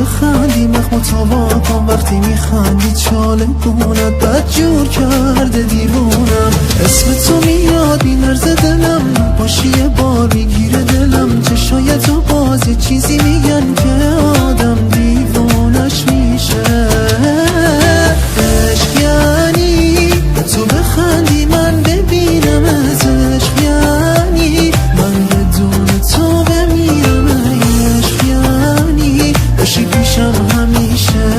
بخندی مخمو تابا کن وقتی میخندی چاله گونت بد جور کرده دیوونم اسم تو میاد بینرزه دلم باشی یه بار میگیره دلم چشای تو باز یه چیزی میگن که آدم دیوونش میشه عشق یعنی تو بخندی من ببینم عشق یعنی من بدون تو بمیرم عشق یعنی باشی پیشم همیشه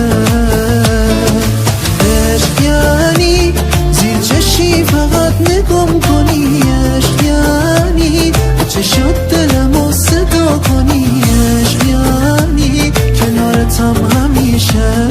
عشق یعنی زیر چشی فقط نگم کنی عشق یعنی چشات دلمو صدا کنی عشق یعنی کنارتم همیشه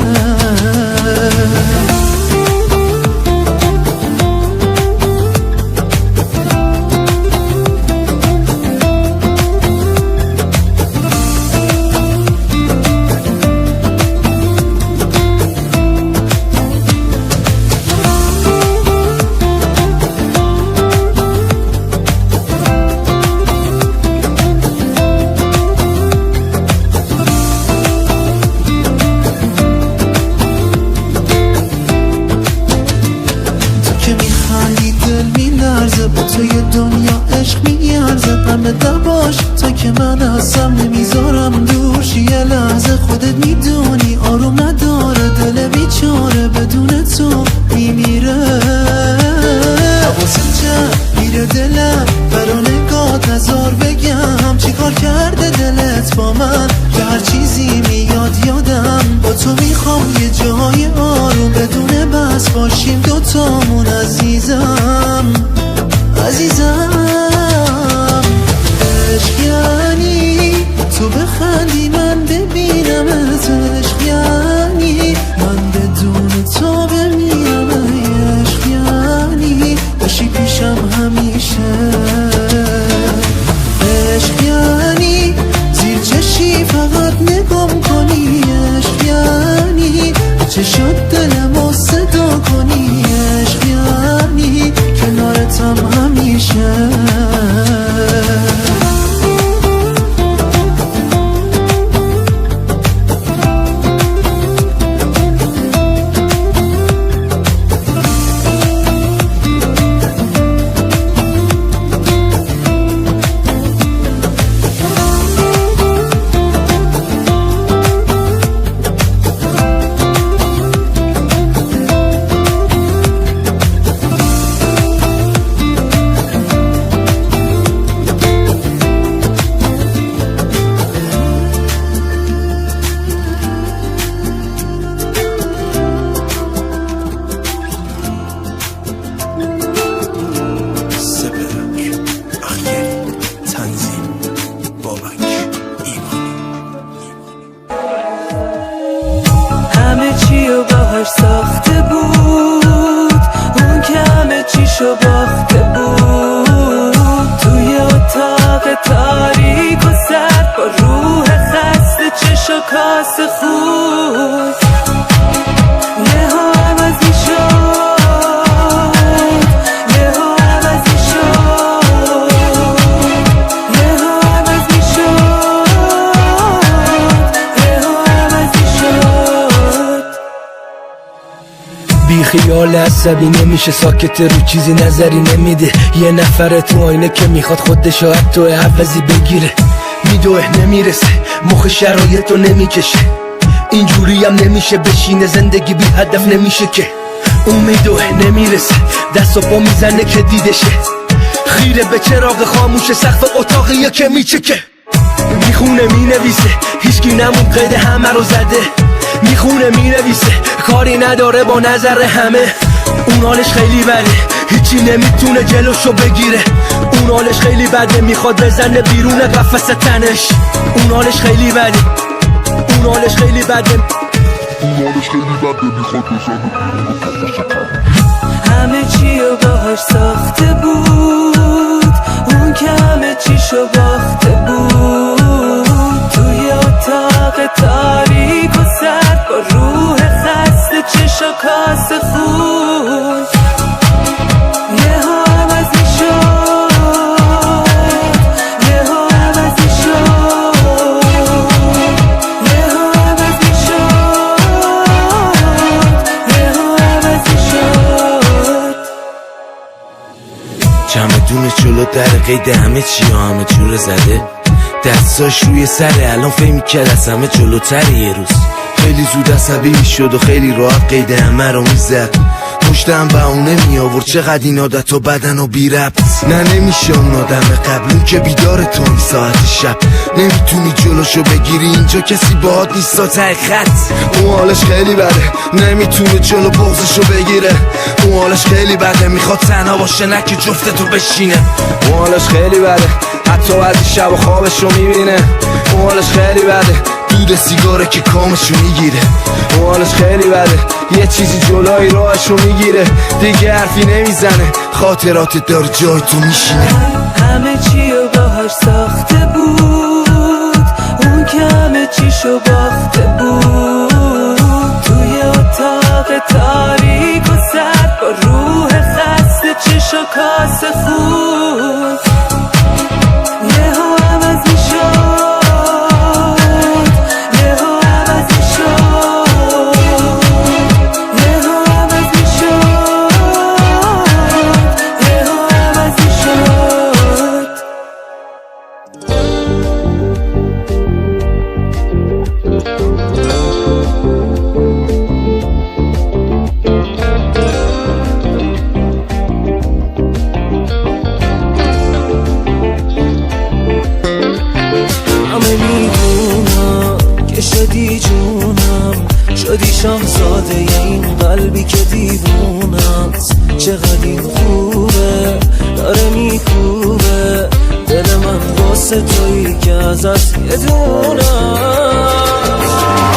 با توی دنیا عشق میارزه غم دباش تا که من هستم نمیذارم دور شی یه لحظه خودت میدونی آروم نداره دل بیچاره بدون تو میمیره حواست جمع میره دلم برا نگات نزار بگم چیکار کرده دلت با من که هر چیزی میاد یادم با تو میخوام یه جای آروم بدون بس باشیم دوتامون عزیزم عشق یعنی تو بخندی من ببینم عشق یعنی من بدون تو بمیرم عشق یعنی باشی پیشم همیشه عشق یعنی زیر چشی فقط نگم کنی عشق یعنی چشات دلمو صدا کنی عشق یعنی کنارتم همیشه ساخته بود اون که همه چیشو باخته بود توی اتاق تاریک و سرد با روح خسته چشو کاسه خود یهو عوضی شد یهو عوضی شد یهو عوضی شد یهو عوضی شد بی خیال عصبی نمیشه ساکت رو چیزی نظری نمیده یه نفر تو آینه که میخواد خودشو حتی عوضی بگیره میدوه نمیرسه مخ شرایطو نمیکشه اینجوری هم نمیشه بشینه زندگی بی هدف نمیشه که اون میدوه نمیرسه دست و پا میزنه که دیدشه خیره به چراغ خاموش سقف اتاقیه که میچکه میخونه مینویسه هیچکی نمون قید همه رو زده میخونه مینویسه کاری نداره با نظر همه اون حالش خیلی بده هیچی نمیتونه جلوشو بگیره اون حالش خیلی بده میخواد بزنه بیرون قفس تنش اون حالش خیلی بده اون حالش خیلی بده اون حالش خیلی بده میخواد بزنه همه چی رو باهاش ساخته بود اون که همه چیشو باخته بود توی اتاق تاریک و سرد با روح خسته چشو کاسه خون یهو عوضی شد یهو عوضی شد یهو عوضی در قید همه چی و همه جور زده دستاش روی سره الان فهمی کرد از همه جلوتر یه روز خیلی زود عصبی شد و خیلی راحت قید همه رو میزد پشتم بهونه می آورد چقدر این عادت و بدن و بی ربط نه نمیشه اون آدم قبلون که بیدار تو این ساعت شب نمیتونی جلوشو بگیری اینجا کسی باهات نیست تا ته خط اون حالش خیلی بده نمیتونه جلو بغضشو بگیره اون حالش خیلی بده میخواد تنها باشه نه که جفتتو بشینه اون حالش خیلی بده حتی بعضی شب و خوابشو میبینه اون حالش خیلی بده دود سیگاره که کامشو میگیره اون حالش خیلی بده یه چیزی جلوی راهشو میگیره دیگه حرفی نمیزنه خاطرات داره جای تو میشینه همه چی و باهاش ساخته بود اون که همه چیشو باخته بود توی اتاق تاریک و سرد با روح خسته چش و کاسه خون یهو عوض میشد شدی شاهزاده این قلبی که دیوونست چقدر این خوبه داره میکوبه دل من واسه تویی که ازت یه دونم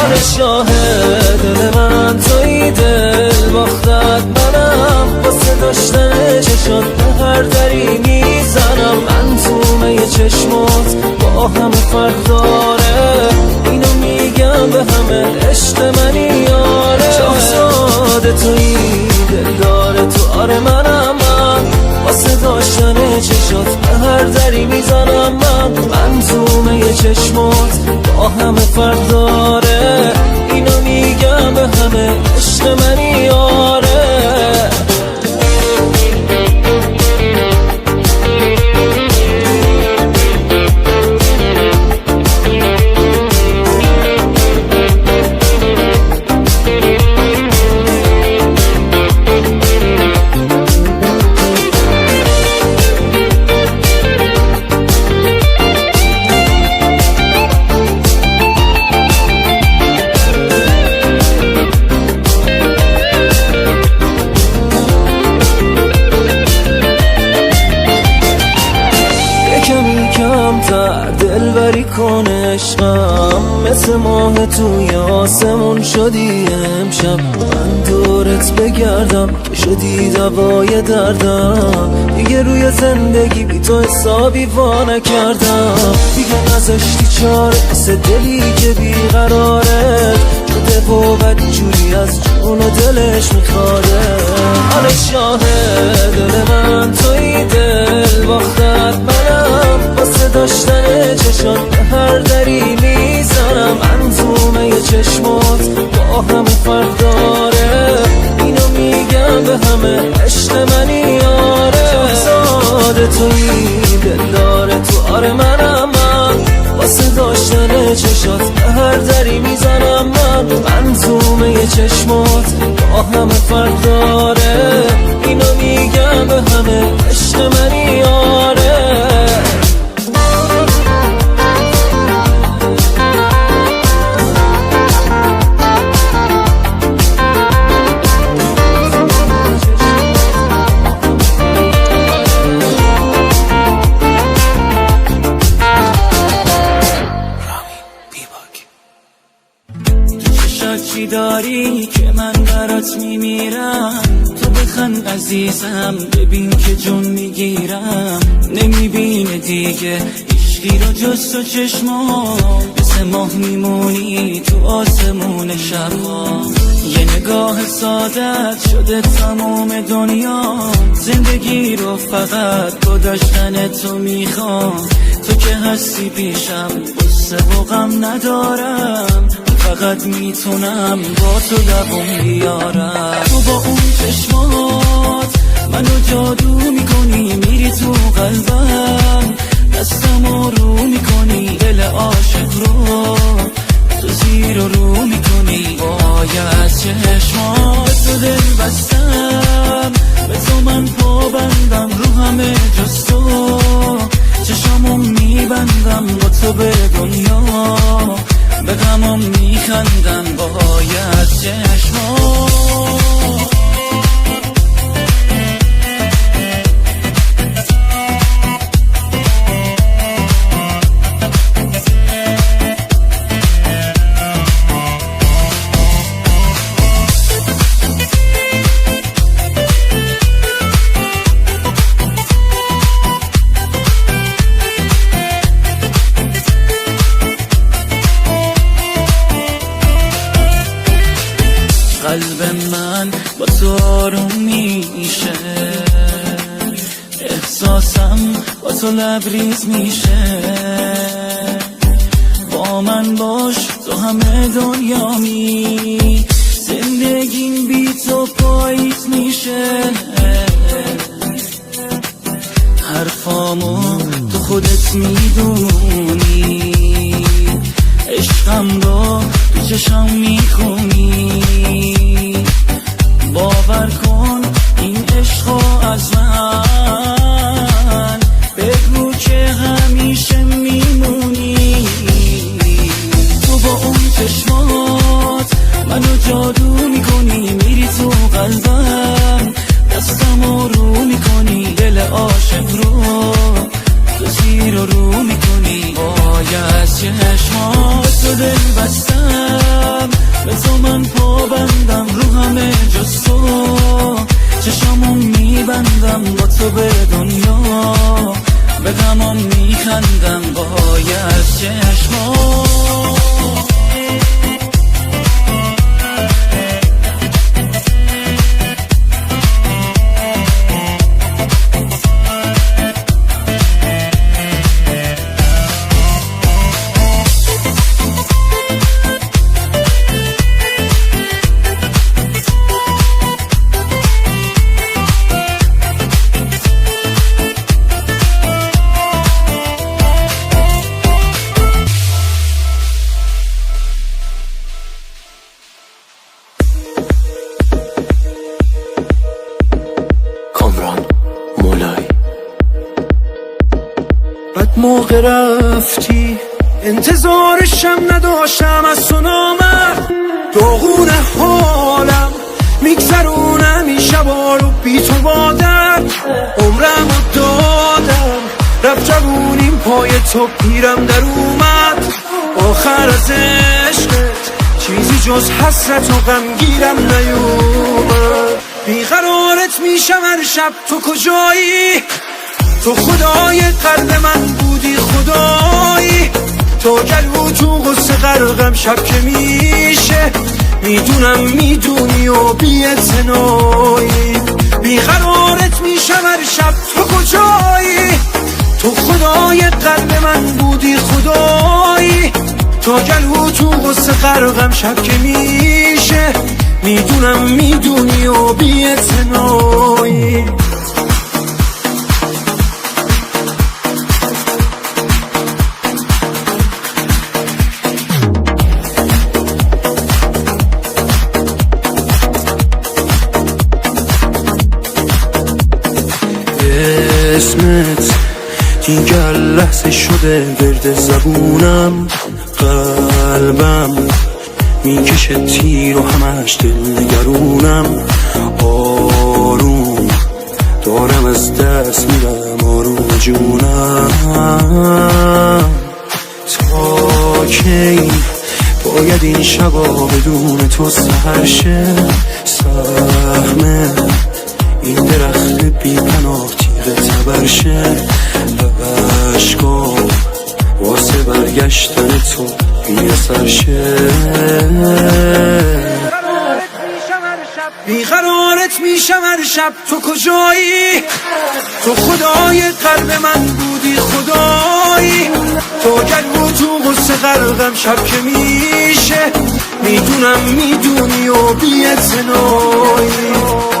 آره شاهد دل من تویی دل باختت منم واسه داشتن چشات به هر دری میزنم من تومه چشمات با همه فرق داره اینو میگم به همه عشق منی یاره شاهزاده تویی دل داره تو آره منم من واسه داشتن چشات به هر دری میزنم من تومه چشمات با همه فرق داره اینو میگم به همه عشق منی یاره دلبری کن عشقم مثل ماه توی آسمون شدی امشب من دورت بگردم که شدی دوای دردم دیگه روی زندگی بی تو حسابی وا نکردم دیگه نذاشتی چاره مثل دلی که بیقراره شده و بدجوری از جون و دلش میخواره آره شاهد دل من توی دل باختت منم واسه داشتن چشات به هر دری میزنم من تومه چشمات با همه فرق داره اینو میگم به همه عشق منی یاره شاهزاده تویی دل داره تو آره منم من واسه داشتن چشات به هر دری میزنم من تومه چشمات با همه فرق داره اینو میگم به همه عشق منی یاره چی داری که من برات میمیرم تو بخند عزیزم ببین که جون میگیرم نمیبینه دیگه عشقی رو جز تو چشمام مثل ماه میمونی تو آسمون شبها یه نگاه سادت شده تمام دنیا زندگی رو فقط با داشتن تو میخوام تو که هستی پیشم قصه و غم ندارم فقط میتونم با تو دوام بیارم تو با اون چشمات منو جادو میکنی میری تو قلبم، دستمو رو میکنی دل عاشق رو تو زیر و رو میکنی. باید چشمات تو دل بستم، به تو من پابندم رو همه جز تو، چشمو میبندم با تو به دنیا، به غمم میخندم. باید چشمات قلب من با تو آروم میشه، احساسم با تو لبریز میشه. با من باش تو همه دنیامی، زندگیم بی تو پاییز میشه. حرفامو تو خودت میدونی، عشقم رو تو چشم میخونی. باور کن این عشقو از من بگو که همیشه میمونی. تو با اون چشمات منو جادو میکنی، میری تو قلبم، دستمو رو میکنی دل عاشق رو تو زیر و رو میکنی. باید چشمات تو دل بستم، به تو من پابندم رو همه جز تو، چشمو میبندم با تو به دنیا، به غمم میخندم. باید چشمات موقع رفتی انتظارشم نداشتم، از تو نامد داغون حالم، میگذرونم این شبا رو بی تو بادم، عمرم رو دادم رفت جوونیم پای تو پیرم در اومد. آخر از عشقت چیزی جز حسرت و غمگیرم نیومد. بیقرارت میشم هر شب، تو کجایی؟ تو خدای قلب من بودی خدایی، تو گلو تو غصه غرقم شب که میشه، میدونم میدونی و بی‌اعتنایی. بیقرارت میشم هر شب، تو کجایی؟ تو خدای قلب من بودی خدایی، تو گلو تو غصه غرقم شب که میشه، میدونم میدونی و بی‌اعتنایی. اسمت دیگر لحظه شده ورد زبونم، قلبم میکشه تیر و همش دلنگرونم. آروم دارم از دست میرم آروم جونم. تا کی باید این شبا بدون تو سحر شه؟ سهم این درخت بی پناه تیغ تبرشه، عشقام واسه برگشتن تو بی اثر شه. بیقرارت میشم هر شب، تو کجایی؟ تو خدای قلب من بودی خدایی، تو گلو تو غصه غرقم شب که میشه میدونم میدونی و بی‌اعتنایی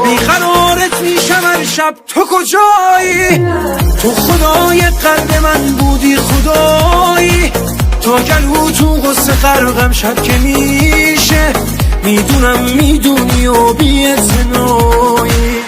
بیقرارت میشم هر شب تو کجایی تو خدای قلب من بودی خدایی تو گلو تو غصه غرقم شب که میشه میدونم میدونی و بی‌اعتنایی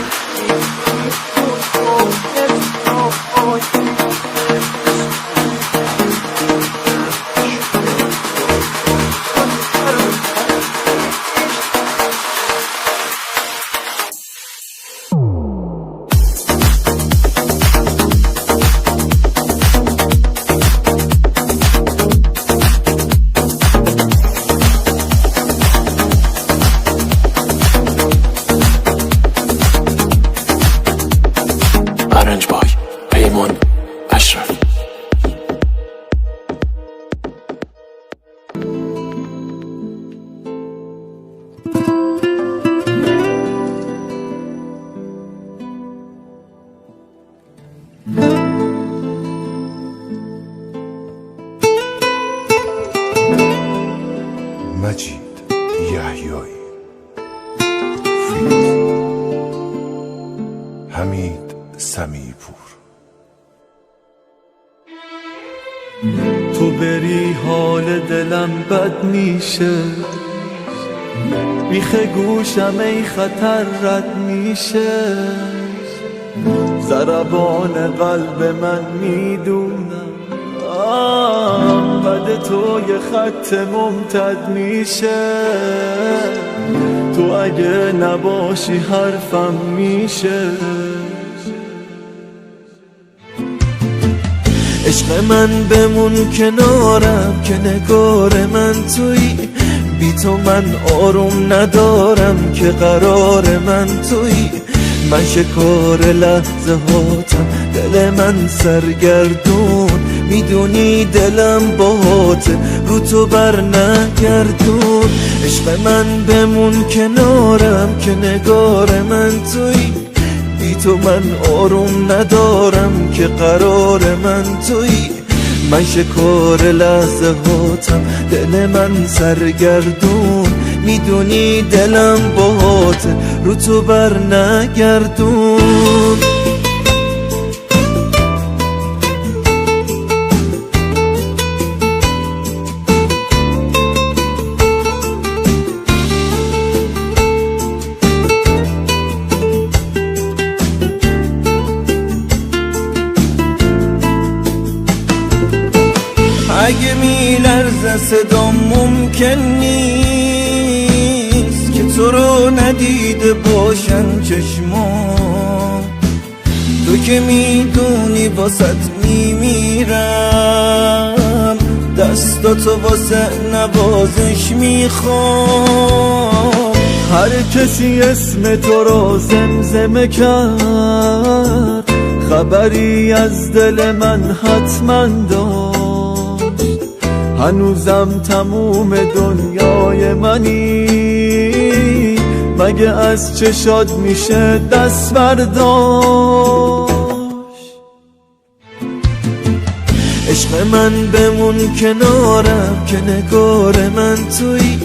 Arrange by Payman Ashraf. مجید یحیایی حمید سمیپور تو بری حال دلم بد میشه بیخ گوشم ای خطر رد میشه ضربان قلب من میدونم بعد تو یه خط ممتد میشه تو اگه نباشی حرفم میشه عشق من بمون کنارم که نگار من تویی بی تو من آروم ندارم که قرار من تویی من شکار لحظه هاتم دل من سرگردون میدونی دلم باهاته رو تو بر نگردون عشق من بمون کنارم که نگار من تویی بی تو من آروم ندارم که قرار من تویی من شکار لحظه هاتم دل من سرگردون میدونی دلم باهاته رو تو بر نگردون اگه میلرزه صدام ممکن نیست که تو رو ندیده باشن چشمان تو که میدونی واسط میمیرم دستاتو واسه نوازش میخوام هر کسی اسم تو رو زمزمه کرد خبری از دل من حتما داشت هنوزم تموم دنیای منی مگه از چشات میشه دست برداشت عشق من بمون کنارم که نگار من تویی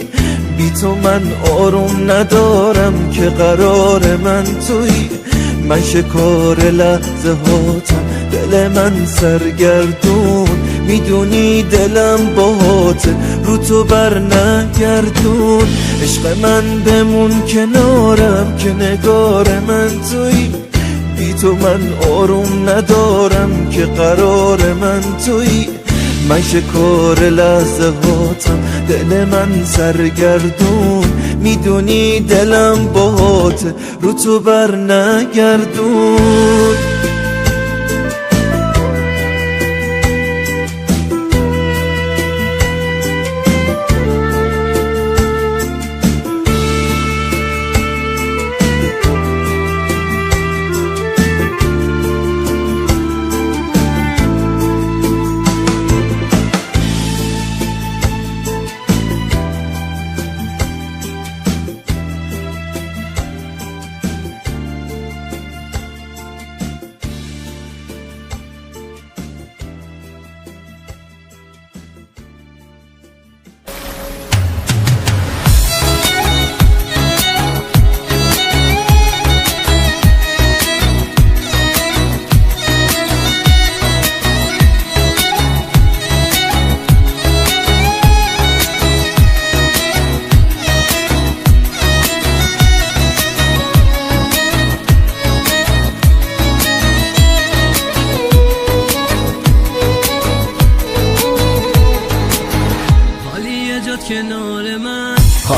بی تو من آروم ندارم که قرار من تویی من شکار لحظه هاتم دل من سرگردون میدونی دلم باهاته رو تو بر نگردون عشق من بمون کنارم که نگار من تویی بی تو من آروم ندارم که قرار من تویی من شکار لحظه هاتم دل من سرگردون میدونی دلم باهاته رو تو بر نگردون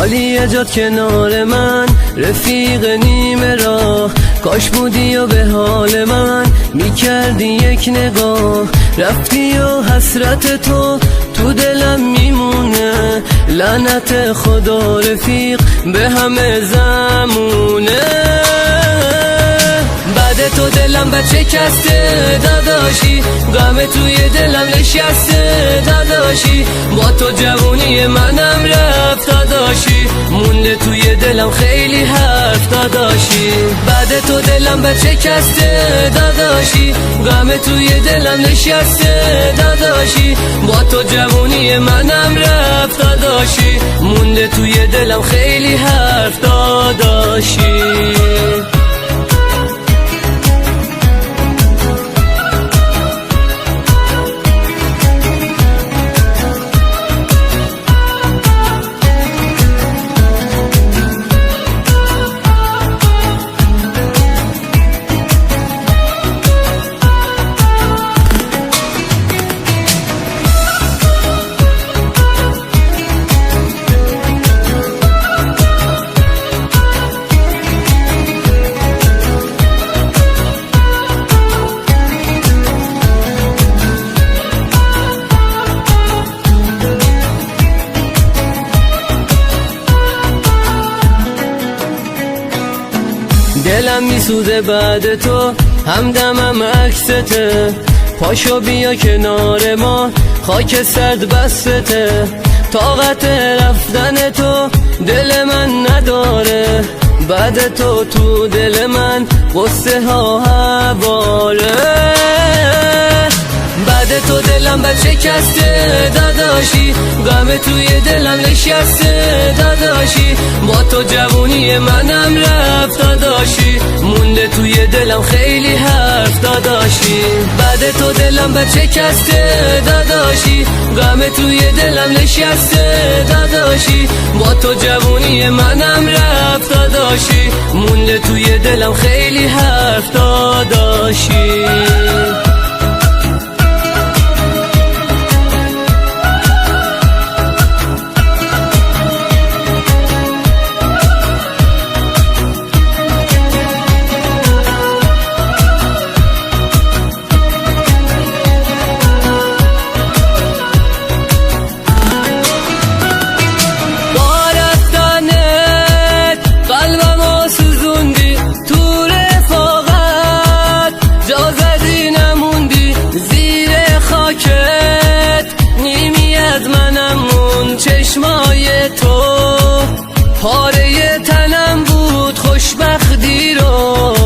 خالی جات کنار من، رفیق نیمه راه. کاش بودی و به حال من میکردی یک نگاه. رفتی و حسرت تو دلم میمونه، لعنت خدا رفیق به همه زمونه. بعد تو دلم بچه کسته داداشی، غم توی دلم نشسته داداشی. با تو جوونی منم رفت داداشی، مونده توی دلم خیلی حرف داداشی. بعد تو دلم بچه کسته داداشی، غم توی دلم نشسته داداشی. با تو جوونی منم رفت داداشی، مونده توی دلم خیلی حرف داداشی. دلم میسوزه بعد تو، همدمم عکسته. پاشو بیا کنار ما، خاک سرد بسته. طاقت رفتن تو دل من نداره، بعد تو دل من قصه ها حواله. بعد تو دلم بچه کسته داداشی، غم توی دلم نشسته داداشی. با تو جوونی منم رفت داداشی، مونده توی دلم خیلی حرف داداشی. بعد تو دلم بچه کسته داداشی، غم توی دلم نشسته داداشی. با تو جوونی منم رفت داداشی، مونده توی دلم خیلی حرف داداشی. چشمای تو پاره تنم بود، خوشبختی رو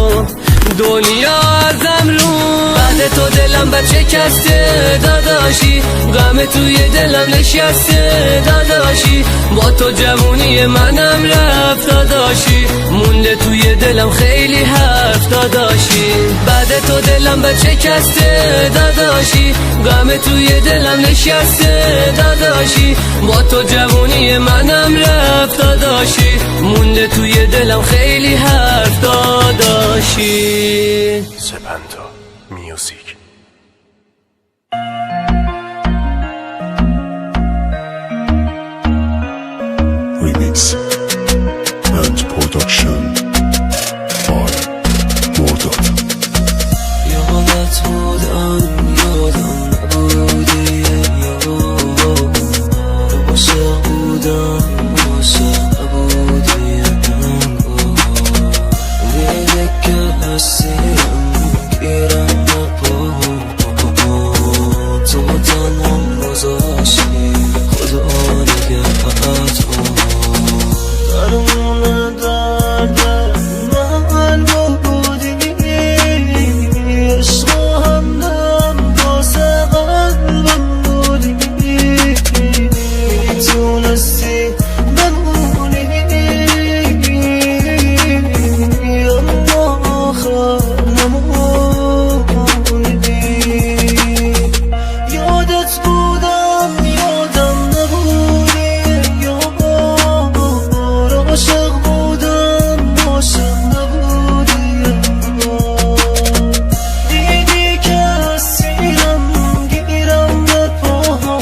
دنیا ازم رو. بعد تو دلم بچه کسته داداشی، غم توی دلم نشسته داداشی. با تو جوونی منم رفت داداشی، مونده توی دلم خیلی حرف داداشی. بعد تو دلم بچه کسته داداشی، غم توی دلم نشسته داداشی. با تو جوونی منم رفت داداشی، مونده توی دلم خیلی حرف داداشی. سپنتا میوزیک. Remix and production by Mordor. یادت بودم یادم نبودی، عاشق بودم عاشق نبودی. میگه که هستیم گیرم نپا، تو تنم گذاشتی خدا نگهت. درمون درد من بودی، عشق همدم واسه قلبم بودی. میتونستی بمونی اما آخر نموندی. یادت بودم یادم نبودی، عاشق بودم عاشق نبودی. دیدی که اسیرم گیرم به پاها،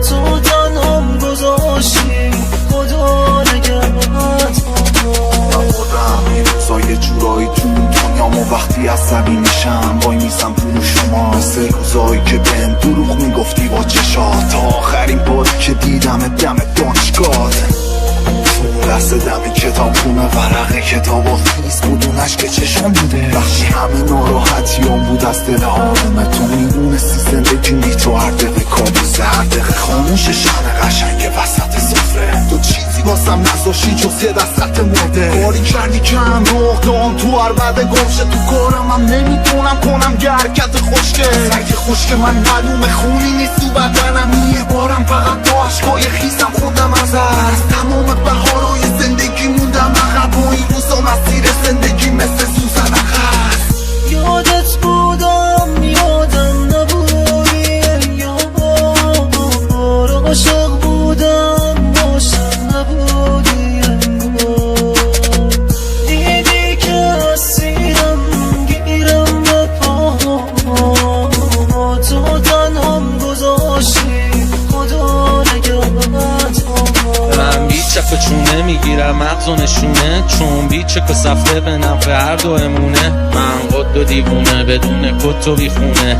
تو تنهام گذاشتی واسه روزایی که بهم دروغ میگفتی با چشات، تا آخرین باری که دیدم دم دانشگاه. اون لحظه دم کتاب خونه ورق کتاب و خیز بود، اون عشق چشم بوده وقتی همه ناراحتیام بود از دل آدمه. تو میدونستی زندگی بی تو هر دقیقه کابوسه، هر دقیقه خاموش شهر قشنگ وسط سفره. تو چیزی واسم نذاشی جز یه دستت مرده، کاری کردی که هم روح دام تو هر بعد گمشه. تو کارم هم نمیدونم کنم یه حرکت خوشگه، سنگ خوشگه من معلومه خونی نیست تو بدنم. یه بارم فقط تو عشقای خیزم خوندم از تمام بهارای زندگی موندم عقب و این روزا مسیر زندگی مثل سوزن عقب. یادت بودم یادم نبودی، یار عاشق بودم عاشق نبودی. دیدی که اسیرم گیرم به پا، تو تنهام گذاشتی خدا نگهت. من بیچک و چونه میگیرم مغز و نشونه، چون بیچک و سفته به نفع هر دو امونه. من قد و دیوونه بدون کت و بیخونه،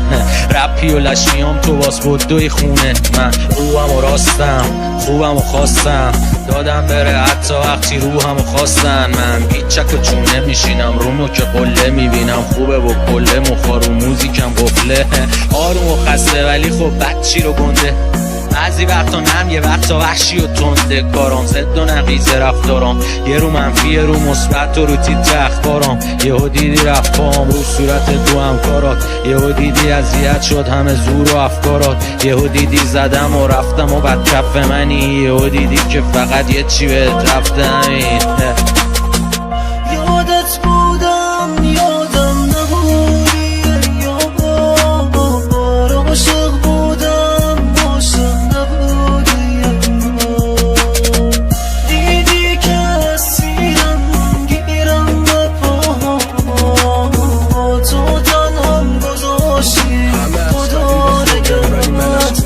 رپی و لشمیام تو باز بدوی خونه. من روحم و راستم خوبم و خواستم، دادم بره حتی وقتی روحم و خواستن. من بیچک و چونه میشینم رومو که قله میبینم خوبه و کله مخار و موزیکم قفله. آروم و خسته ولی خب بچی رو گنده، بعضی وقتا نم یه وقتا وحشی و تنده کارام، زد و نقیز رفتارام، یه رو منفی یه رو مثبت و رو تیتر اخبارام. یهو دیدی رفت پام رو صورت دو همکارات، یهو دیدی اذیت شد همه زور و افکارات، یهو دیدی زدم و رفتم و بد کف منی، یهو دیدی که فقط یه چی بهت رفته همین. یادت بودم یادم نبودی، یار عاشق بودم عاشق نبودی. دیدی که اسیرم گیرم به پا، تو تنهام گذاشتی خدا نگهت.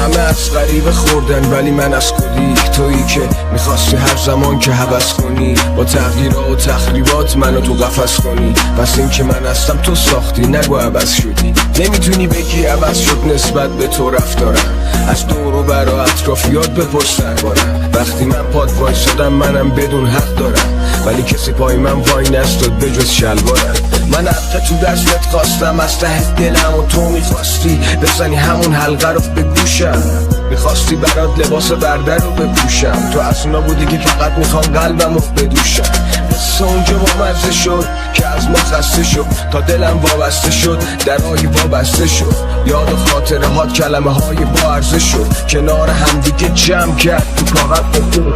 همه از غریبه خوردن ولی من از کلی، تویی که میخواستی هر زمان که هوس کنی با تغییرات و تخریبات منو تو قفس کنی. پس این که من هستم تو ساختی نگو عوض شدی، نمیتونی بگی عوض شد نسبت به تو رفتارم. از دور و برا اطرافیات بپرس دربارم، وقتی من پاد وای شدم منم بدون حق دارم، ولی کسی پای من وای نستاد بجز شلوارم. من حق تو دستت خواستم از ته دلم و تو میخواستی بزنی همون حلقه رو به گوشم، میخواستی برات لباس برده رو بپوشم. تو اصلا بودی که فقط میخوام قلبم رو بدوشم. بس اونجا با مزه شد که از ما خسته شد، تا دلم وابسته شد درهایی وابسته شد. یاد و خاطره هات کلمه های با ارزش شد، کنار همدیگه جمع کرد تو کاغذ بخون.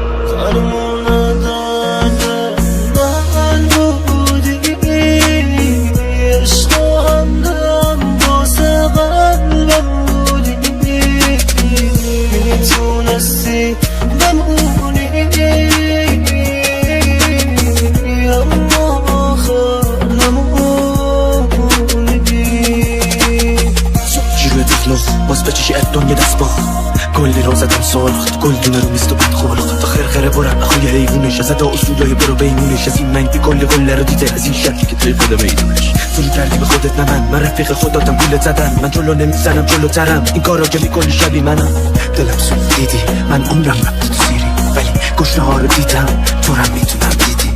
میتونستی بمونی اما آخر نمونی. جیروی تخلق باز بچشی دنیا دست با کلی رو زدم سالخت گل دونه رو میست و بد خلق تا خرخره برم اخوی حیوونش از ادا اصولای برو بیمونش. از این منگی کلی گله رو دیده، از این شرکی که توی خدا میدونش. فیل کردی به خودت نه من رفیق خوداتم گولت زدم. من جلو نمیزنم جلوترم، این کارا که میکنی شبی منم. دلم سوز دیدی من عمرم رفت تو سیری، ولی گشنه ها رو دیدم تو هم میتونم دیدی.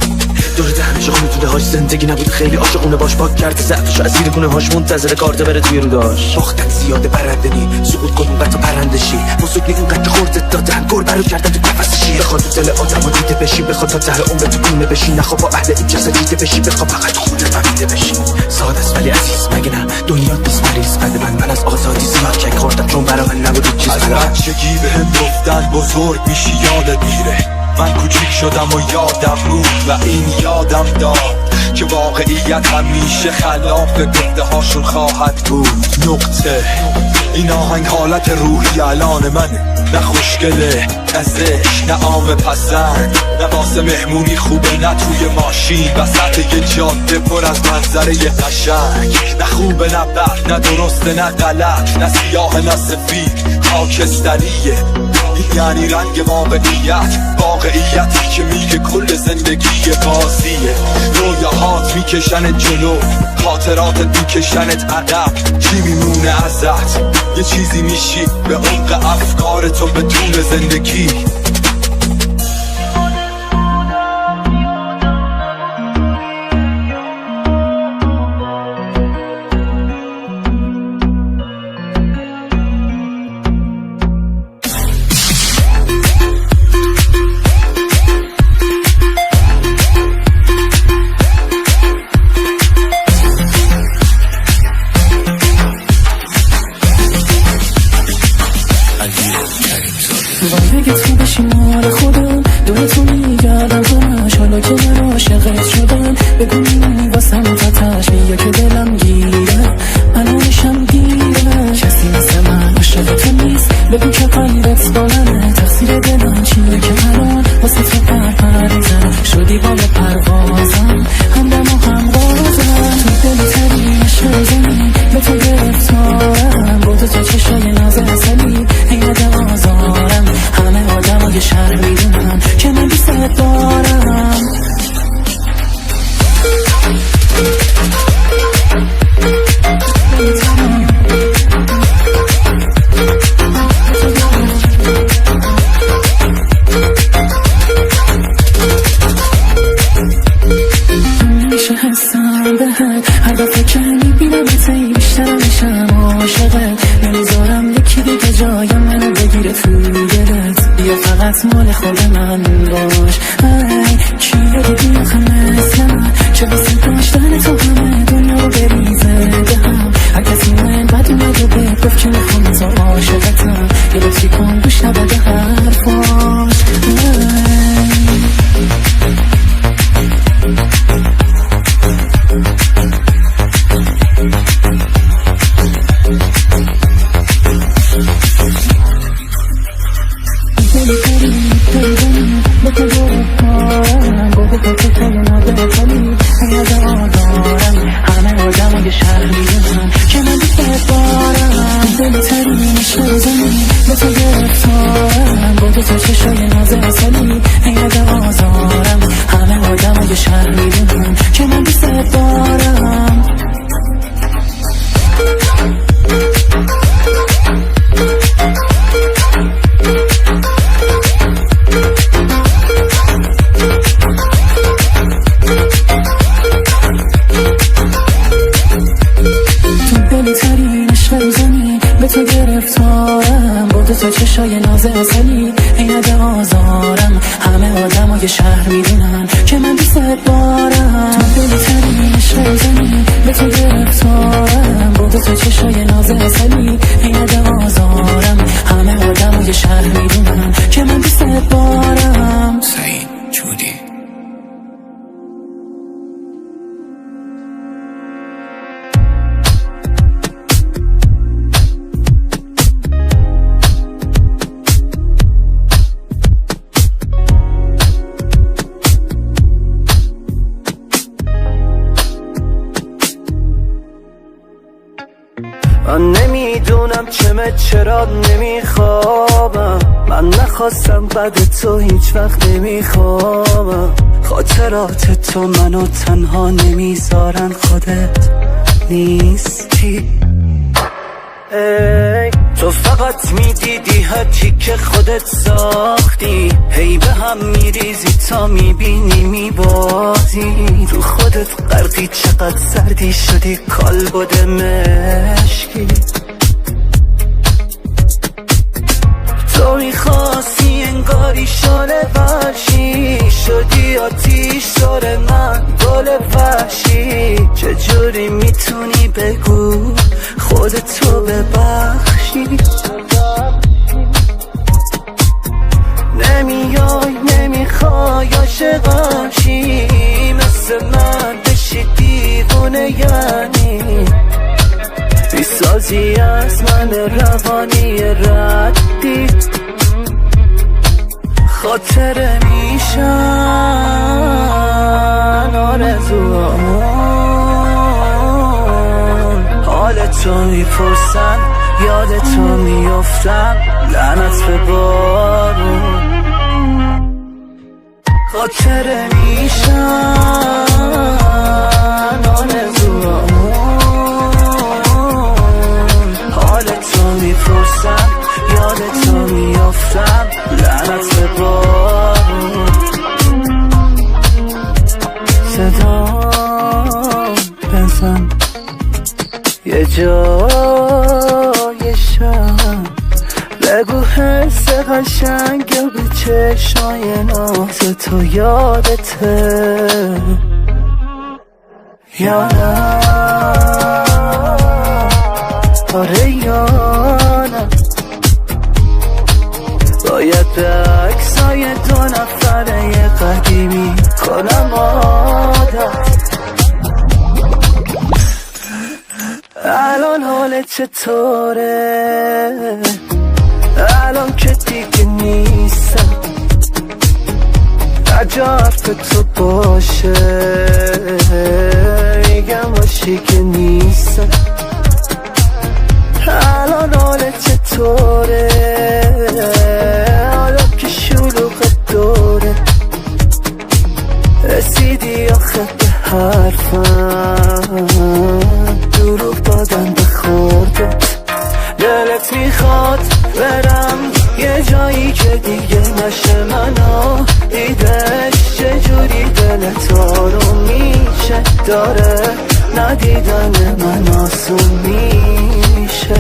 دور دهنش خونتونه هاش زندگی نبود خیلی عاشقونه باش، پاک کرده ضعفشو از زیر گونه هاش منتظر کارت بره توی روداش. باختن زیاده برنده نی سقوط کن اونقدر پرندشی، بسوک نی اونقدر خوردت دادن گربه رو کردن تو قفسشی. بخواد تو دل آدم رو دیده بشی، بخواد تا ته عمر تو گونه بشی، نخواه با اهل این جسد دیده بشی، بخواه فقط خونه فهمیده بشی. ساده است ولی عزیز مگه نه دنیا نیست مریض بده من از آزادی زیاد کک خوردم چون برا من نبود چیز. از بچگی بهم گفتن بزرگ میشی یادت میره، من کوچیک شدم و یادم بود و این یادم داد که واقعیت همیشه خلاف گفته هاشون خواهد بود. نقطه این آهنگ حالت روحی الان منه، نه خوشگله نه زشت نه عام پسند، نه واسه مهمونی خوبه نه توی ماشین وسط یه جاده پر از منظره قشنگ، نه خوبه نه بد نه درسته نه غلط، نه سیاه نه سفید خاکستریه. یعنی رنگ واقعیتی که میگه کل زندگی بازیه. رویاهات میگه میکشنت جلو، خاطرات میکشنت عقب. چی میمونه ازت؟ یه چیزی میشی به عمق افکار تو بدون زندگی. بگه تو بشی مال خودم، دورتو میگردم همش، حالا که من عاشقت شدم. بگو میمونی واسم تتش، میگه که دلم گیره، منو میشم گیره. کسی مثل من عاشقت نیست، بگو که قلبت بالنه. تقصیر دلم چیه که الان واسه تو پر میزنم، شدی بال پروازم، همدم و همرازم. تو دلی ترین عشق زمین، به تو گرفتارم، با تو چشای ناز اصلی حیرت آزارم. همه آدم های شهر میدونم که من دوست دارم. میشه حسم بهت، هر دفعه که میبینم تی بیشتر میشم عاشقت. نمیذارم یکی دیگه جایم منو بگیره تو دلت، بیا فقط مال خود من باش. ای کیه دیدی آخه مثل من، چه بسی داشتن تو همه دنیا رو بریزه بهم. هر کسی من بد اومد و بهت گفت که میخوام تو عاشقتم، یه لطفی کن گوش نبده حرفاش. همه آدم های شهر میدونم که من دوست دارم. دلی ترین عشق زمین، به تو گرفتارم، با تو چشای ناز اصلی حیرت آزارم. همه آدم های شهر میدونم که من دوست دارم. تو گرفتارم، با تو چشای ناز اصلی حیرت آزارم. همه آدم های شهر میدونن که من دوست دارم. تو دلی ترین عشق زمین، به تو گرفتارم، با تو چشای ناز اصلی حیرت آزارم. همه آدم های شهر میدونن که من دوست دارم. سعید جودی. من نمیدونم چرا نمیخوابم، من نخواستم بعد تو هیچ وقت نمیخوابم. خاطرات تو منو تنها نمیذارن، خودت نیستی. ای تو فقط میدیدی هرچی که خودت ساختی، هی به هم میریزی تا میبینی میبازی. تو خودت غرقی، چقدر سردی شدی، کالبد مشکی. تو میخواستی انگاری شانه وحشی، شدی آتیش سر من گل وحشی. چجوری میتونی بگو خودتو ببخشی؟ نمیای نمیخوای عاشقم شی، مثل من بشی دیوونه. یعنی بیسازی از من روانی ردی، خاطره میشن آرزوهامون. حالتو میپرسن، یادتو میفتم، لعنت به بارون. خاطره میشن جایشم بگو حس قشنگ به چشمای ناز تو یادته یا نه آره یا نه باید به عکسای دو نفره قدیمی کنم عادت الان حالت چطوره الان که دیگه نیستم عجب که تو باشه میگم باشی که نیستم الان حالت چطوره حالا که شلوغ دوره رسیدی آخه به حرفم دروغ دادن به خوردت دلت میخواد برم یه جایی که دیگه نشه منو دیدش چجوری دلت آروم میشه داره ندیدن من آسون میشه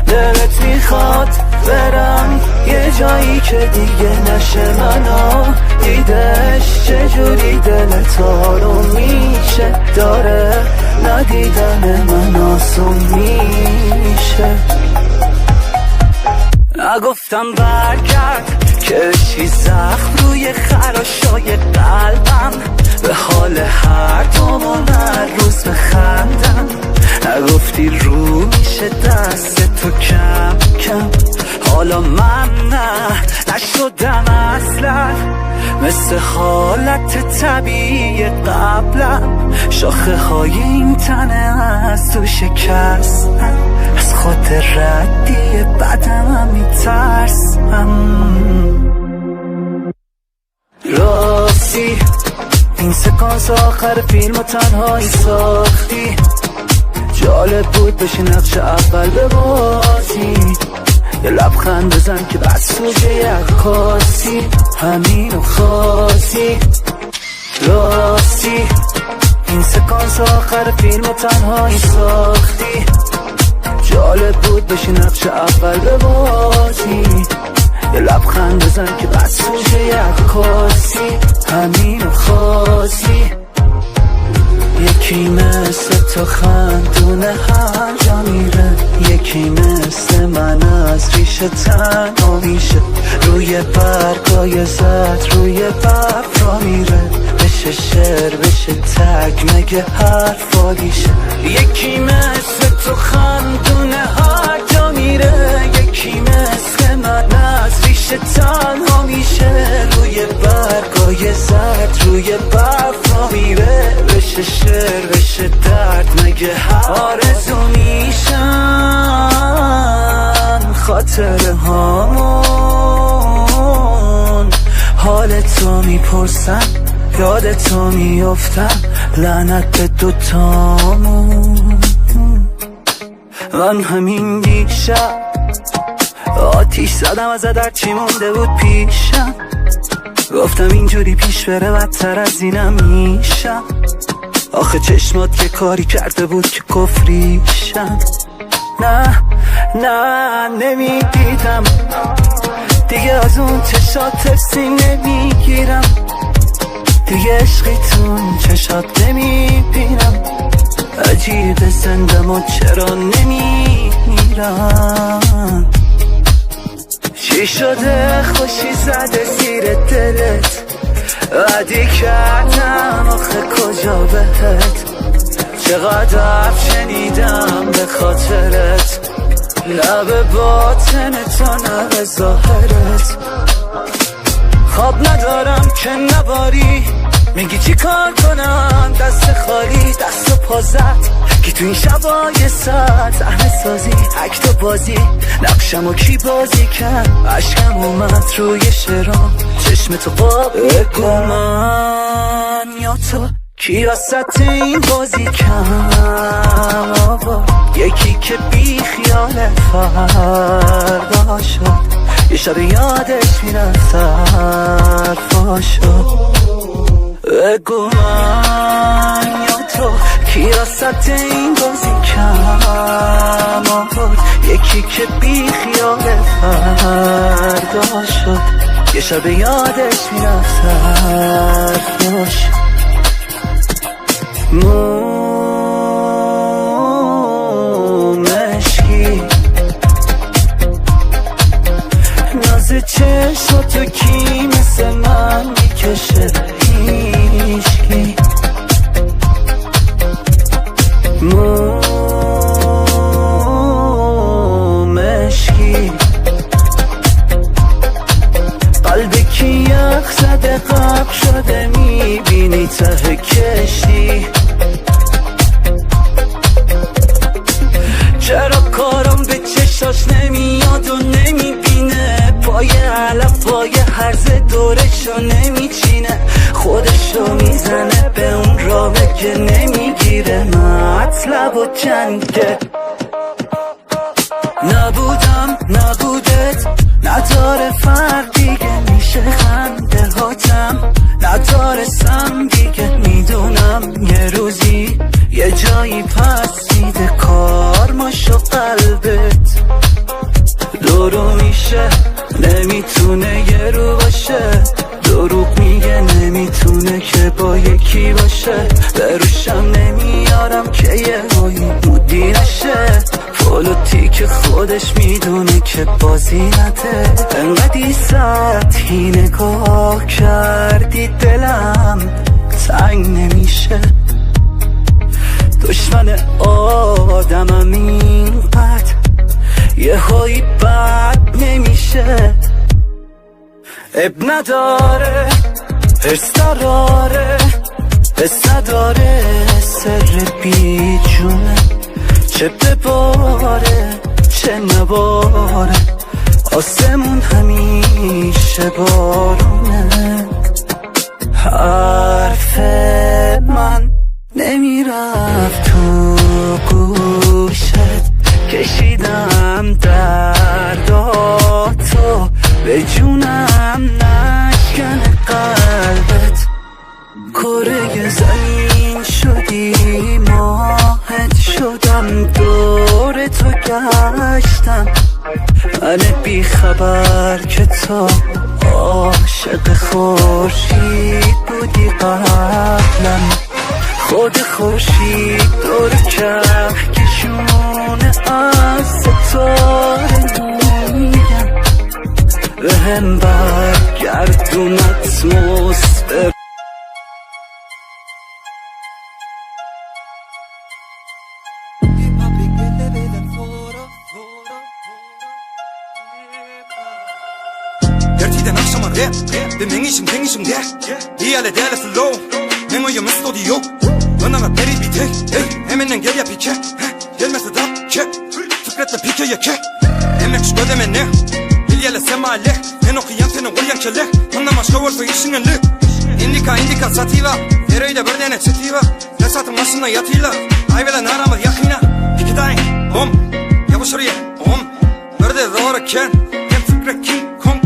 دلت میخواد برم یه جایی که دیگه نشه منو دیدش چجوری دلت آروم میشه داره ندیدن من آسون میشه نگفتم برگرد که بشی زخم روی خراشای قلبم به حال هر دومون هر روز بخندم نگفتی رو میشه دست تو کم کم حالا من نشدم اصلا مثل حالت طبیعی قبلم شاخه های این تنه از تو شکستم از خود ردی بدم میترسم راستی این سکانس آخر فیلم و تنهایی ساختی جالب بود بشی نقش اول ببازی یه لبخند بزن که بس سوژه عکاسی همینو خواستی راستی این سکانس آخر فیلم و تنهایی ساختی جالب بود بشی نقش اول ببازی یه لبخند بزن که بس سوژه عکاسی همینو خواستی یکی مثل تو خندونه هر جا میره یکی مثل من از ریشه تنها میشه روی برگای زد روی برف را میره بشه شعر بشه تک مگه حرفالیشه یکی مثل تو خندونه هر جا میره یکی مثل من از ریشه تنها میشه روی برگای زد روی برف را میره بشه شعر بشه درد مگه آرزو میشن خاطره هامون حال تو میپرسن یاد تو میافتم لعنت به دوتامون من همین دیشب آتیش زدم از در چی مونده بود پیشم گفتم اینجوری پیش بره بدتر از اینم میشم آخه چشمات که کاری کرده بود که کفریشم نه نمیدیدم دیگه از اون چشات ترسی نمیگیرم دیگه عشقیتون چشات نمیبینم عجیب زندم و چرا نمیمیرم چی شده خوشی زده زیر دلت عادی کردم آخه کجا بهت چقدر شنیدم به خاطرت نه به باطن تو نه به ظاهرت خواب ندارم که نباری میگی چی کار کنم دست خالی دست و پا زد که تو این شبای ساعت صحنه سازی اکت و بازی نقشمو کی بازی کرد عشقم اومد روی شعرام چشم تو بگو من یا تو کی وسط این بازی کم آبا یکی که بی خیال فردا شد یه شب یادش میرفت حرفا شد بگو من یا تو کی وسط این بازی کم آورد یکی که بی خیال فردا شد یه شب یادش میرفت حرفاش مشکی ناز چشماتو کی مثل من میکشه هیشکی مشکی قلبی که یخ زده غرق شده میبینی ته کشتی چرا کارم به چشاش نمیاد و نمیبینه پای علف پای هرز دورشو نمیچینه خودشو میزنه به اون رابه که نمیگیره مطلب و جنگه نبودت نداره فرق دیگه میشه خنده هاتم ندارستم دیگه میدونم یه روزی یه جایی پس میده کارماشو قلبت دورو میشه نمیتونه یه رو باشه دروغ میگه نمیتونه که با یکی باشه بروشم نمیارم که یه هایی مودی نشه فلوتی که خودش میدونه که بازی نده انقدی سطحی نگاه کردی دلم تنگ نمیشه دشمن آدمم اینقدر یه هایی بد نمیشه اب نداره حس نداره سر بی جونه چه بباره چه نباره آسمون همیشه بارونه حرف من نمیرفت تو گوشت کشیدم درداتو به جونم نشکن قلبت کره زمین شدی ماهت شدم دور تو گشتم من بی خبر که تو عاشق خورشید بودی قبلم خود خورشید دور کهکشونه از ستاره میگم به هم برگردون اتمسفر 내 맹이심 댕이심 대 이알레 델레 슬로우 맹어여 미스토디오 너나가 베리 비테 헤맨는 결이야 비케 열매서 답케 특別비켜야 케 에맥 슈거데면 내 일리알레 세마알레 내놓고 양태는 월양켈레 너나마 셔월서 이싱은 르 인디카 사티바 에러이다 버데네 치티바 내 사탕 맛있나 야틸라 아이벨라 나라마 야키나 비키다잉 옴 야부쇼리에 옴 너르데 로르켄 겐 특別킹콩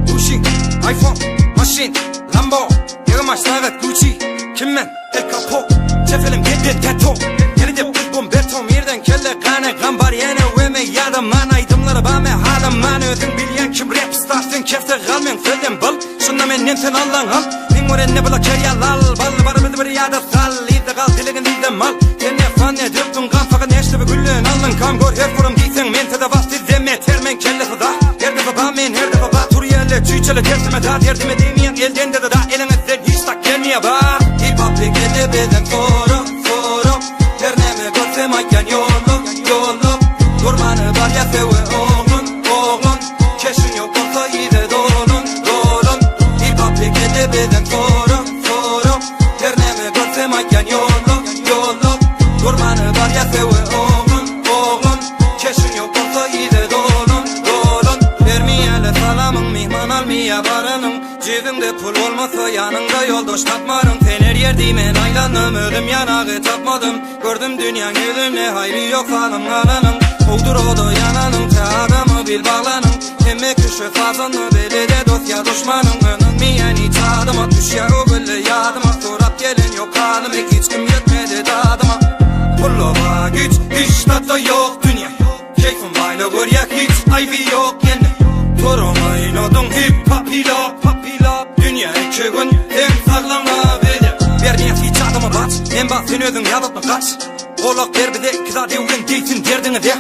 두시 아이폰 마신 람보 내가 마시나가 구치 김맨 엘카포 제필름 겟겟 대토 예리데 불본 베토 미르den 켈레 가네 간바리에네 왜메 야다 많아 이듬ları 밤에 하다 많아 ödün bilyen kim rap starsın kefte galmen felden bal şunna men nemsen allan al ning ne bula kerya lal bal var mı bir yada sal ide gal dilegin ide mal dene fanne döptün kan fakat neşte bir güllün allan kan gor her forum gitsen men tada vastil deme termen kelle fada her defa ba men her defa ba turiyelle tüçele tersime da derdime demeyen elden de da elinizden hiç tak gelmeye ba hip hop gele beden forum terneme görsem ayken yolum kurbanı var ya sewe oğlun keşin yok olsa iyide dolun hip hop gele beden forum terneme görsem ayken yolum kurbanı var ya sewe oğlun keşin yok olsa iyide dolun vermeyele salamın mihman almaya varanın cebimde pul olmasa yanında yoldaş tapmarım sen her yerdimen aylanım ölüm yanağı tapmadım gördüm dünyanın evimle hayrı yok alım alanım oldur o da yananım te adamı bil bağlanım emme küşe fazanı belede dosya düşmanım önünmeyen hiç adıma düş ya o gülle yadıma sorap gelin yok halim hiç kim yetmedi dadıma ayvi yok yine. Torun oynadın hip hop ilap. Dünya iki gün en sağlamla bedi. Vermeyen hiç adımı bat. En bak sen özün yalıtma kaç. Olak ver bir de kıza devlen deysin derdini de.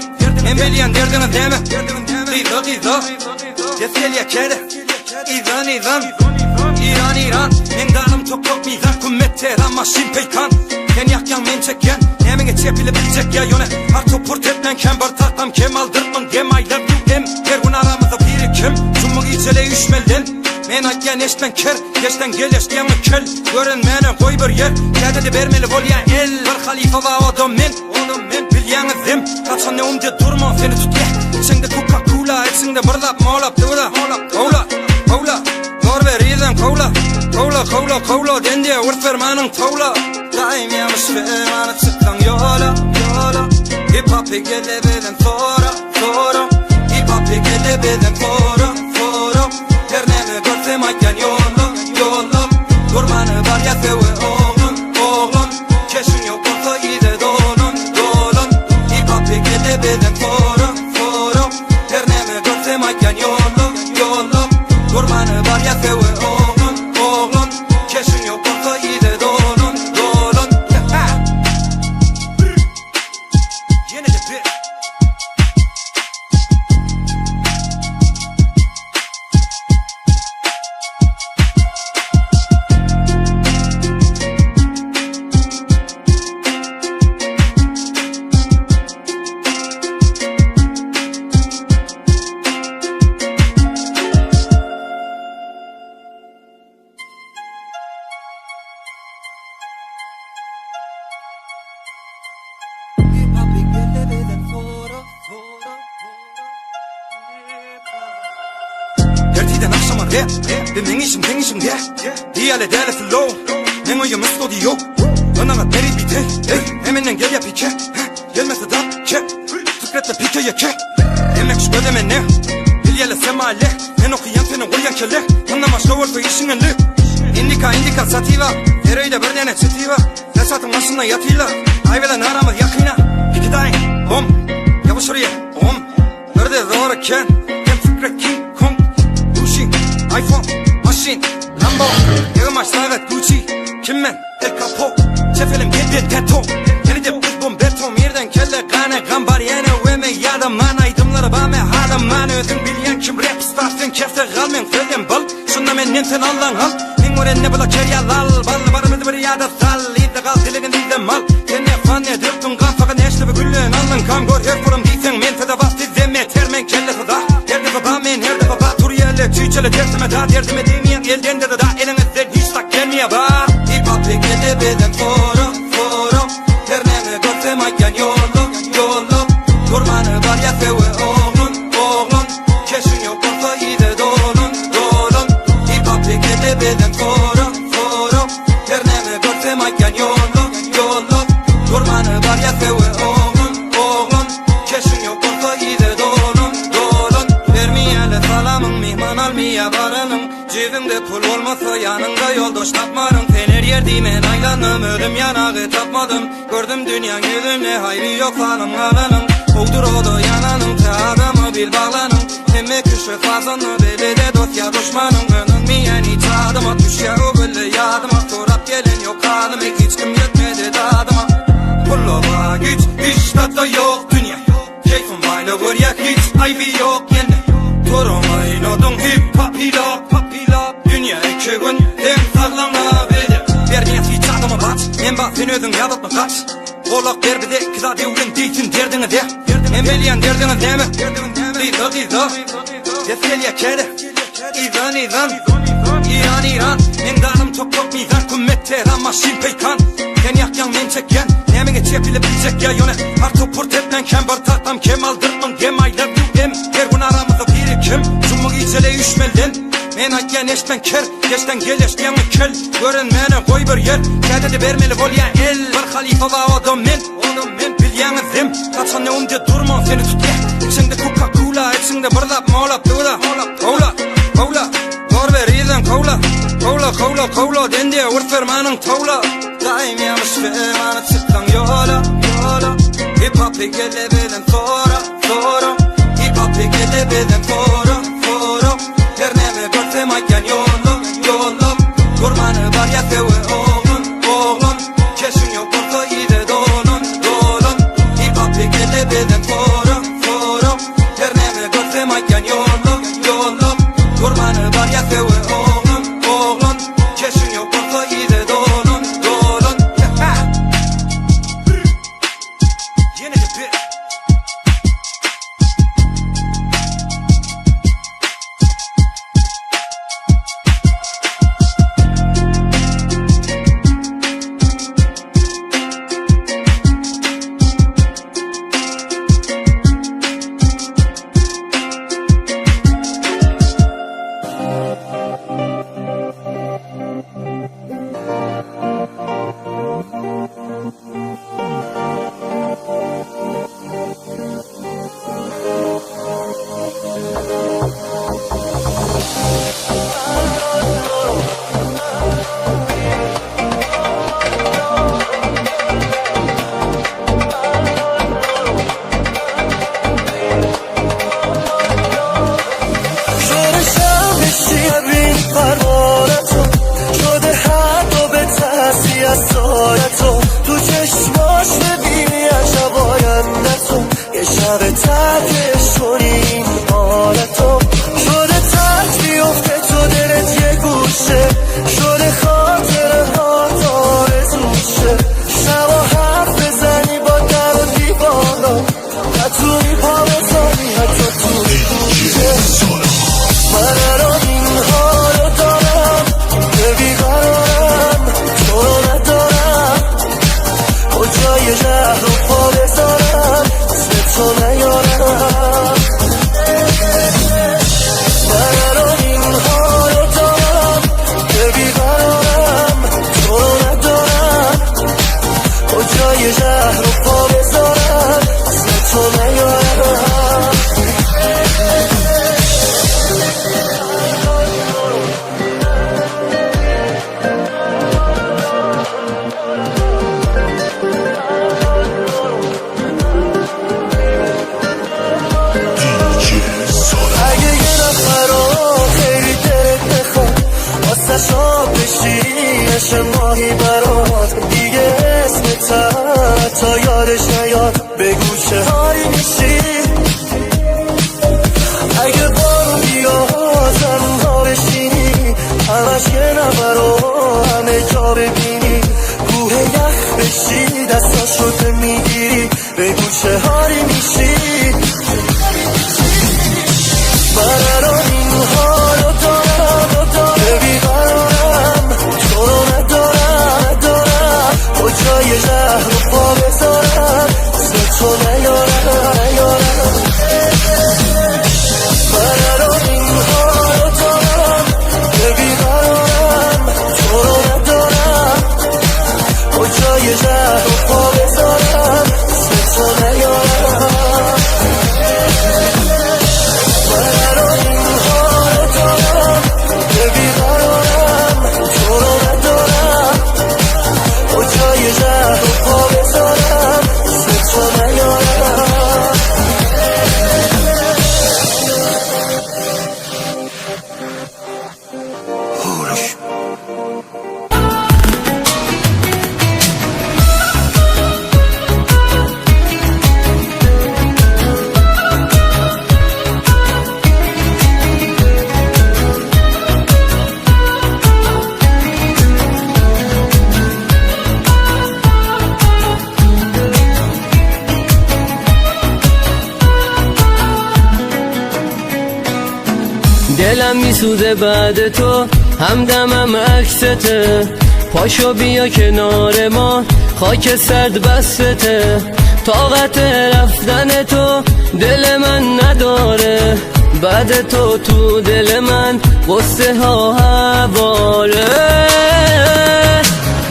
En belyen derdini deme. Kıyza Deseliye kere İzan İran Men danım çok mizan Kummette ama şimpeykan Sen yakyan men çeken Nemine çepile bilecek ya yöne Harto port etmen kembar tahtam kemal dırtmın Dem I love you em Her gün aramızda birikim Cumhur içele üşmelden Men aytyan eşten ker Geçten gel eşten kel Görün mene koy bir yer Kerde de vermeli vol ya el Bir halifa va odom men Bilyanızım Kaçan ne umde durma seni tut ye İçinde Coca-Cola içinde bırlap mağlap dıvıda Kovla Gor ver izem kovla Dendiye vurt vermanın tavla Daim yamış fermanı çıktan yola Hip hop'e gele beden sonra Hip hop'e gele beden sonra Her neme görsem ayken yollum Durmanı var ya sevi oğlum Keşin yok olsa iyi de dolun Hip hop'e gele beden sonra Her neme görsem ayken yollum Durmanı var ya sevi oğlum Keşin yok olsa iyi de dolun Yine de bir Ertiden akşama rap Ben işim de Diyale dele flow Men oyum studio Bana beri bite Hemenden gel ya pike Gelmese da ke Tıkretle pike ya ke Emek şu ödeme ne Bilyele semale Men okuyan seni koyan kele Anlama şovurdu işin önlü Indika sativa Ereyle bir dene çetiva Fesatın başına yatıyla Ayvelen aramız yakına İki daim Bom Ya bu şuraya Bom Nerede zorken Hem fikre King Kong Pushing iPhone Machine Lambo Yığmaş savet Gucci Kimmen El Capo Çefelim gedi teto Yeni de biz bom beton Yerden kelle kane Gambar yene Veme yadım man Aydımları bame hadım man Özün bilyen kim rap star Sen kefte kalmen Söylen bal Şunda men nemsen allan hal Min öğrenne bula kerya lal Bal barımızı bir yada sal İzde kal diligin izde mal Kenne fan ne dürttün kan Fakat neşli bir güllün alın kan Gör her kurum deysen men Tede bas dizeme termen kelle sada Yerde baba men herde baba Turiyeli tüyçeli dersime da Derdime demeyen elden de da Elinizden hiç tak gelmeye bak Hip hop'e gele beden forum Her neme görsem ayken yollum Durmanı var ya sevi oğlum Keşin yok olsa iyi de dolun Hip hop'e gele beden forum Her neme görsem ayken yollum Durmanı var ya sevi oğlum Keşin yok olsa iyi de dolun Vermeyele salamın mihman almaya varanın Cebimde pul olmasa yanında yoldaş tapmarım Fener yerdiğime aylanım ölüm yanağı tapmadım Gördüm dünyanın yüzüne hayri yok fanım alanım Oldur odu yananım te adamı bil bağlanım Emme kışı fazanı belede dosya düşmanım Gönülmeyen hiç adıma düş ya o gülle yadıma Sorap gelin yok halim hiç kim yetmedi dadıma Pullova güç hiç tatta yok dünya Keyfim bayla gör ya hiç ayvi yok yine Torun oynadın hip hop ilap Dünya iki gün hem sağlamla bedi Vermeyen hiç adımı bat En bak sen özün yalıtma kaç Olak ver bir de kıza devlen deysin derdini de En belyen derdini deme Kıyza Deseliye kere İzan Men danım çok mizan Kummette ama şimpeykan Sen yakyan men çeken Nemine çepile bilecek ya yöne Harto port etmen kembar tahtam kemal dırtmın Dem I love you em Her gün aramızda birikim Cumhur içele üşmelden Men aytyan eşten ker Geçten gel eşten kel Görün mene koy bir yer Kerde de vermeli vol ya el Bir halifa va odom men Bilyanızım Kaçan ne umde durma seni tut ye İçinde Coca-Cola içinde bırlap mağlap dıvıda Kovla Gor ver izem kovla Dendiye vurt vermanın tavla Daim yamış fermanı çıktan yola Hip hop'e gele beden sonra Hip hop'e pappigede beden foro Terneme görse makken yollum Kurmanı var ya sewe oğlun Keşin yok orta ide dolun İ pappigede beden foro Terneme görse makken yollum Kurmanı var ya sewe oğlun Keşin yok orta ide dolun Yine de bir تو چشماش ببینی عجب آینده‌تو یه شب ترکش کنی این حالتو شده ترک بیفته تو دلت یه گوشه شده خاطره ها تا آرزوشه شبا حرف بزنی با در و دیوانا نتونی پا بزنی حتی تو کوچه من الان این حالو دارم که بیقرارم تو رو ندارم کجای شهر رو پا بذارم اسم تو نیارم من الان این حالو دارم که بیقرارم تو رو ندارم کجای شهر رو پا بذارم اسم تو نیارم اگه یه نفر رو خیلی دلت بخواد واسه شاب بشی عشق ماهی برات دیگه اسمت تا یادش نیاد بگو چه حالی میشی اگه بارون بیاد زمونها بشینی همش یه نفر رو همه جا ببینی کوه یخ بشی دستاش رو میگیری بگو چه حالی میشی من الان این حالو دارم که بیقرارم تو رو ندارم کجای شهر رو پا بذارم اسم تو نیارم من الان این حالو دارم که بیقرارم تو رو ندارم کجای شهر رو پا بذارم اسم تو نیارم دلم میسوزه بعد تو همدمم عکسته پاشو بیا کنار ما خاک سرد بسته طاقت رفتن تو دل من نداره بعد تو دل من قصه ها حواله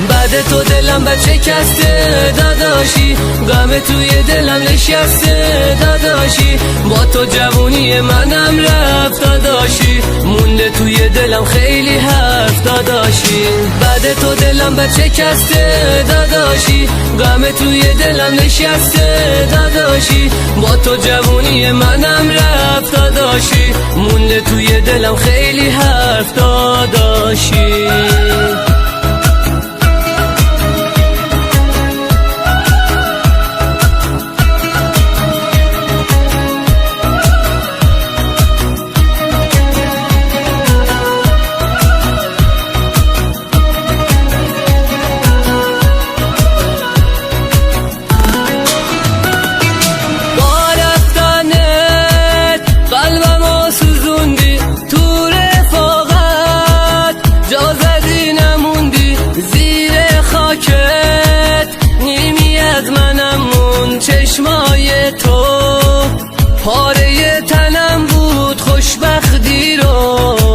بعد تو دلم بچه کسته داداشی غم توی دلم نشسته داداشی با تو جوونی منم رفت داداشی مونده توی دلم خیلی حرف داداشی بعد تو دلم دلم بچه کسته داداشی، غم توی دلم نشسته داداشی، با تو جوونی منم رفت داداشی، مونده توی دلم خیلی حرف داداشی. چشمای تو پاره تنم بود، خوشبختی رو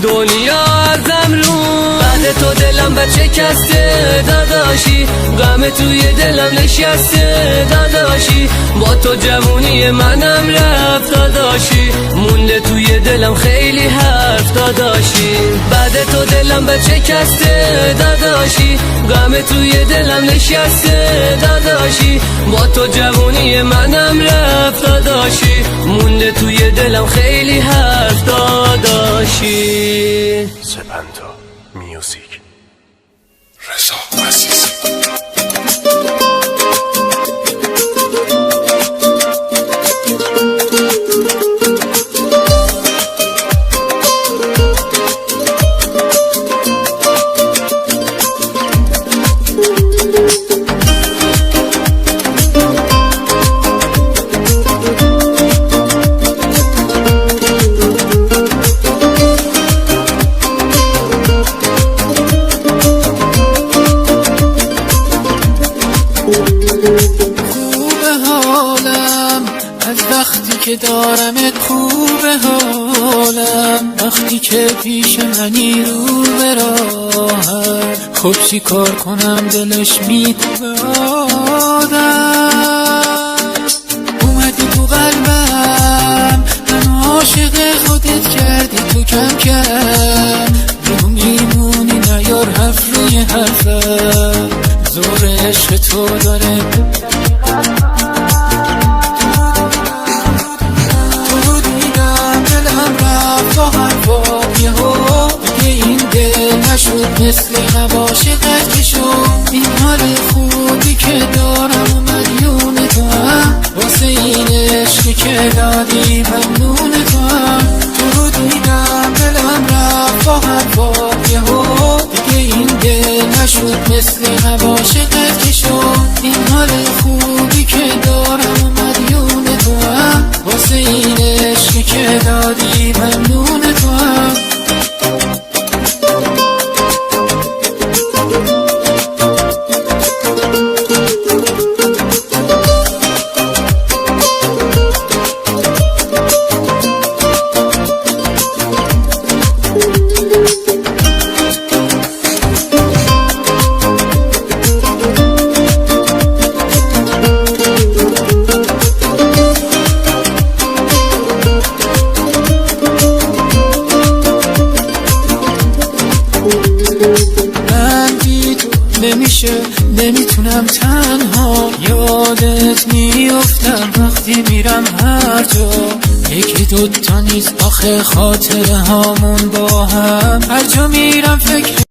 دنیا ازم رو بعد تو دلم بچه کسته داداشی، غم توی دلم نشسته داداشی، با تو جوونی منم رفت داداشی، مونده توی دلم خیلی حرف داداشی. بعد تو دلم بچه کسته داداشی، غم توی دلم نشسته داداشی، با تو جوونی منم رفت داداشی، مونده توی دلم خیلی حرف داداشی. سپنتا میوزیک رضا عزیزی. خوبه حالم از وقتی که دارمت، خوبه حالم وقتی که پیش منی رو به راهم، خب چی کار کنم دلش میتوه آدم، اومدی تو قلبم من عاشق خودت کردی تو کم کم، رو میمونی نیار حرف روی حرفم، زور عشق تو داره تو دیدم دلم رفت با حرفا یهو دیگه این دل نشد مثل عاشقت که شد، این حال خوبی که دارم و مدیون تو هم، واسه این عشقی که دادی ممنون تو هم، تو دیدم دلم رفت با حرفا یهو دیگه این دل نشد مثل عاشقت که شد، این حال خوبی که دارم و مدیون تو هم، واسه این عشقی که دادی ممنون تو هم. من بی تو نمیشه، نمیتونم تنها، یادت میفتم وقتی میرم هر جا، یکی دوتا نیست آخه خاطره هامون با هم، هر جا میرم فکر